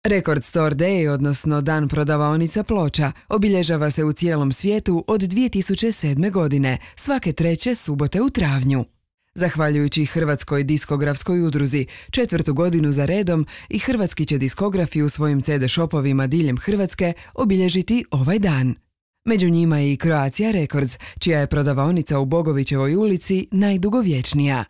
Record Store Day, odnosno Dan prodavaonica ploča, obilježava se u cijelom svijetu od 2007. godine, svake treće subote u travnju. Zahvaljujući Hrvatskoj diskografskoj udruzi, 4. godinu za redom i hrvatski će diskografi u svojim CD shopovima diljem Hrvatske obilježiti ovaj dan. Među njima je i Croatia Records, čija je prodavaonica u Bogovićevoj ulici najdugovječnija.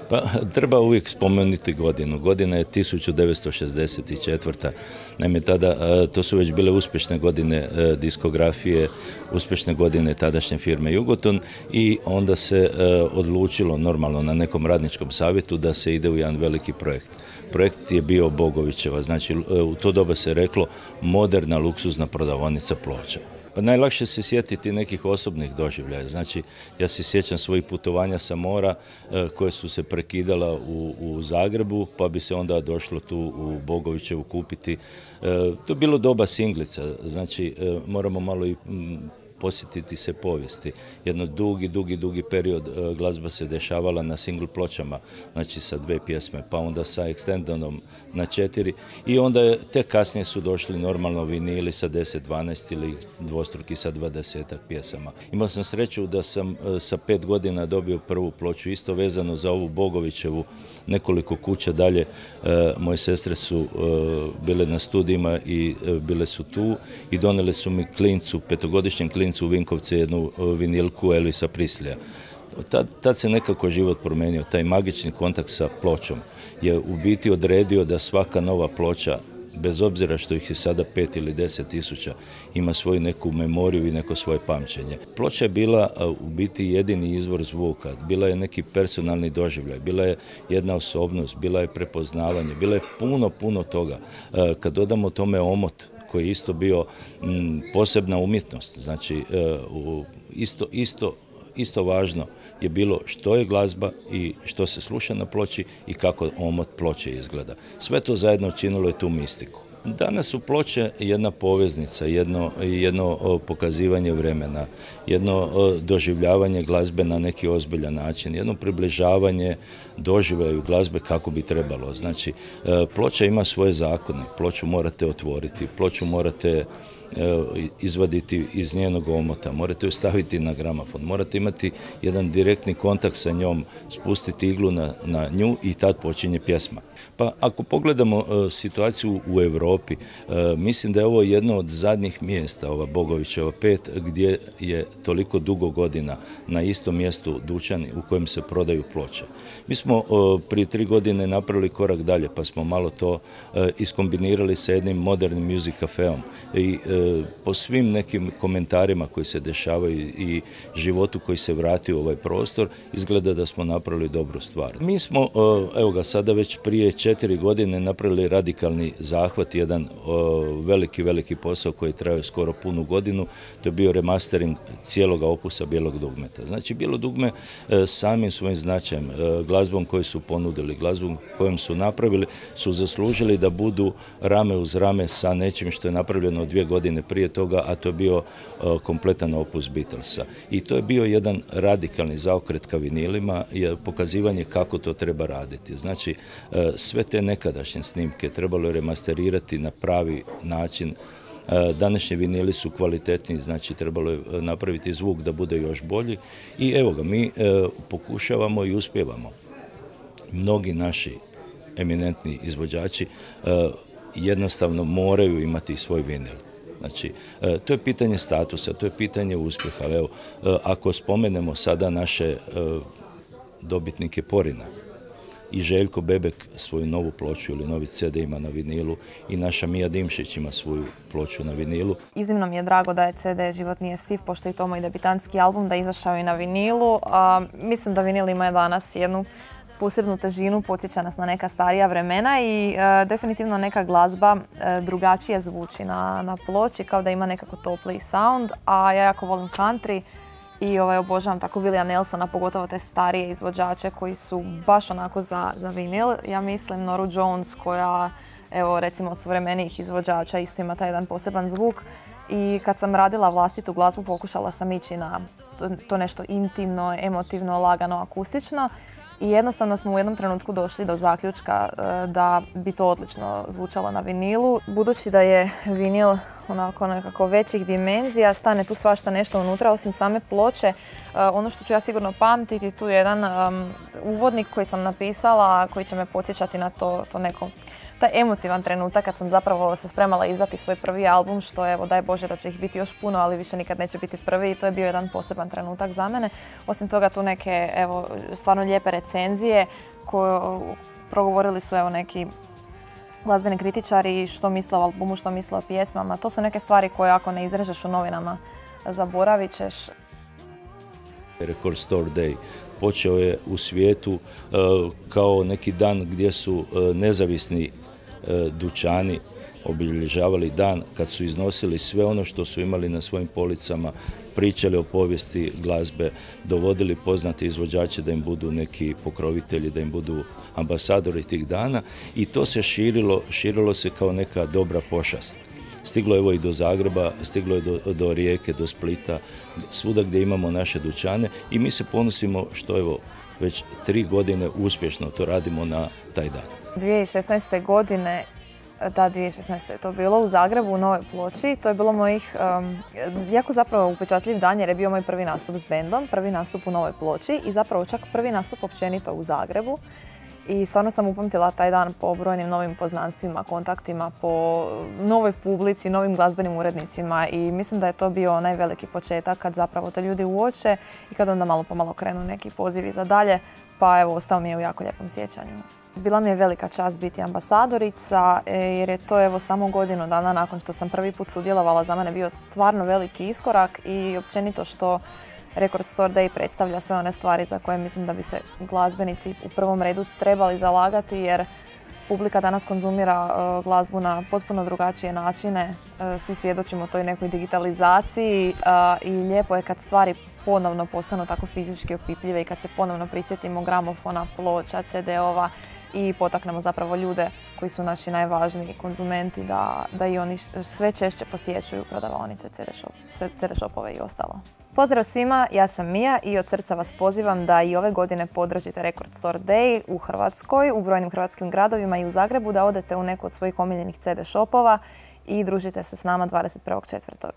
Pa, treba uvijek spomenuti godinu. Godina je 1964. Naime, tada to su već bile uspješne godine diskografije, uspješne godine tadašnje firme Jugoton i onda se odlučilo normalno na nekom radničkom savjetu da se ide u jedan veliki projekt. Projekt je bio Bogovićeva, znači u to doba se reklo moderna luksuzna prodavaonica ploča. Pa najlakše se sjetiti nekih osobnih doživljaja. Znači, ja se sjećam svojih putovanja sa mora koje su se prekidala u Zagrebu, pa bi se onda došlo tu u Bogovićevu kupiti. To je bilo doba singlica, znači moramo malo i posjetiti se povijesti. Jedno dugi period glazba se dešavala na single pločama, znači sa 2 pjesme, pa onda sa extendenom na 4 i onda tek kasnije su došli normalno vinili sa 10, 12 ili dvostruki sa 20 pjesama. Imao sam sreću da sam sa 5 godina dobio prvu ploču, isto vezano za ovu Bogovićevu, nekoliko kuća dalje. Moje sestre su bile na studijima i bile su tu i donijele su mi klincu, 5-godišnjem klincu u Vinkovce jednu vinilku Elvisa Preslya. Tad se nekako život promijenio, taj magični kontakt sa pločom je u biti odredio da svaka nova ploča, bez obzira što ih je sada 5 ili 10 tisuća, ima svoju neku memoriju i neko svoje pamćenje. Ploča je bila u biti jedini izvor zvuka, bila je neki personalni doživljaj, bila je jedna osobnost, bila je prepoznavanje, bila je puno toga. Kad dodamo tome omot, koji je isto bio posebna umjetnost, znači isto važno je bilo što je glazba i što se sluša na ploči i kako omot ploče izgleda. Sve to zajedno činilo je tu mistiku. Danas su ploče jedna poveznica, jedno pokazivanje vremena, jedno doživljavanje glazbe na neki ozbiljan način, jedno približavanje doživljaju glazbe kako bi trebalo. Znači, ploča ima svoje zakone, ploču morate otvoriti, ploču morate izvaditi iz njenog omota, morate ju staviti na gramofon, morate imati jedan direktni kontakt sa njom, spustiti iglu na nju i tad počinje pjesma. Pa ako pogledamo situaciju u Europi, mislim da je ovo jedno od zadnjih mjesta, ova Bogovićeva 5, gdje je toliko dugo godina na istom mjestu dućan u kojem se prodaju ploče. Mi smo prije 3 godine napravili korak dalje, pa smo malo to iskombinirali sa jednim modernim music cafeom i po svim nekim komentarima koji se dešavaju i životu koji se vrati u ovaj prostor, izgleda da smo napravili dobru stvar. Mi smo, evo ga, sada već prije 4 godine napravili radikalni zahvat, jedan veliki posao koji je trajao skoro punu godinu. To je bio remastering cijeloga opusa Bijelog dugmeta. Znači, Bijelo dugme samim svojim značajem, glazbom koju su ponudili, glazbom kojom su napravili, su zaslužili da budu rame uz rame sa nečim što je napravljeno 2 godine prije toga, a to je bio kompletan opus Beatlesa. I to je bio jedan radikalni zaokret ka vinilima, pokazivanje kako to treba raditi. Znači, sve te nekadašnje snimke trebalo je remasterirati na pravi način. Današnji vinili su kvalitetni, znači trebalo je napraviti zvuk da bude još bolji i evo ga, mi pokušavamo i uspijevamo. Mnogi naši eminentni izvođači jednostavno moraju imati svoj vinil. Znači, to je pitanje statusa, to je pitanje uspjeha. Evo, ako spomenemo sada naše dobitnike Porina, i Željko Bebek svoju novu ploču ili novi CD ima na vinilu i naša Mija Dimšić ima svoju ploču na vinilu. Iznimno mi je drago da je CD Život nije siv, pošto je to moj debitantski album, da je izašao i na vinilu. Mislim da vinil ima danas jednu posebnu težinu, podsjeća nas na neka starija vremena i definitivno neka glazba drugačije zvuči na ploči, kao da ima nekako topliji sound, a ja jako volim country i obožavam tako Willia Nelsona, pogotovo te starije izvođače koji su baš onako za vinil. Ja mislim Noru Jones koja, evo recimo od suvremenijih izvođača, isto ima taj jedan poseban zvuk i kad sam radila vlastitu glazbu pokušala sam ići na to nešto intimno, emotivno, lagano, akustično I jednostavno smo u jednom trenutku došli do zaključka da bi to odlično zvučalo na vinilu. Budući da je vinil onako nekako većih dimenzija, stane tu svašta nešto unutra osim same ploče. Ono što ću ja sigurno pamtiti, tu je jedan uvodnik koji sam napisala koji će me podsjećati na to neko taj emotivan trenutak kad sam zapravo se spremala izdati svoj prvi album, što evo daj Bože da će ih biti još puno, ali više nikad neće biti prvi i to je bio jedan poseban trenutak za mene. Osim toga tu neke evo stvarno lijepe recenzije koje progovorili su evo neki glazbeni kritičari što misle o albumu, što misle o pjesmama. To su neke stvari koje ako ne izrežeš u novinama zaboravit ćeš. Record Store Day počeo je u svijetu kao neki dan gdje su nezavisni dućani obilježavali dan kad su iznosili sve ono što su imali na svojim policama, pričali o povijesti glazbe, dovodili poznate izvođače da im budu neki pokrovitelji, da im budu ambasadori tih dana i to se širilo se kao neka dobra pošast. Stiglo je evo i do Zagreba, stiglo je do Rijeke, do Splita, svuda gdje imamo naše dućane i mi se ponosimo što evo već 3 godine uspješno to radimo na taj dan. 2016. godine, da 2016. je to bilo u Zagrebu u Novoj Ploči, to je bilo mojih jako zapravo upečatljiv dan jer je bio moj prvi nastup s bendom, prvi nastup u Novoj Ploči i zapravo čak prvi nastup općenito u Zagrebu. I stvarno sam upamtila taj dan po brojnim novim poznanstvima, kontaktima, po novoj publici, novim glazbenim urednicima i mislim da je to bio onaj veliki početak kad zapravo te ljudi uoče i kad onda malo po malo krenu neki pozivi za dalje, pa evo ostao mi je u jako lijepom sjećanju. Bila mi je velika čast biti ambasadorica jer je to evo samo godinu dana nakon što sam prvi put sudjelovala za mene bio stvarno veliki iskorak i općenito što Record Store Day predstavlja sve one stvari za koje mislim da bi se glazbenici u prvom redu trebali zalagati jer publika danas konzumira glazbu na potpuno drugačije načine. Svi svjedočimo toj nekoj digitalizaciji i lijepo je kad stvari ponovno postanu tako fizički opipljive i kad se ponovno prisjetimo gramofona, ploča, CD-ova i potaknemo zapravo ljude koji su naši najvažniji konzumenti da i oni sve češće posjećuju prodavaonice, CD shopove i ostalo. Pozdrav svima, ja sam Mija i od srca vas pozivam da i ove godine podržite Record Store Day u Hrvatskoj, u brojnim hrvatskim gradovima i u Zagrebu, da odete u neku od svojih omiljenih CD shopova i družite se s nama 21.4.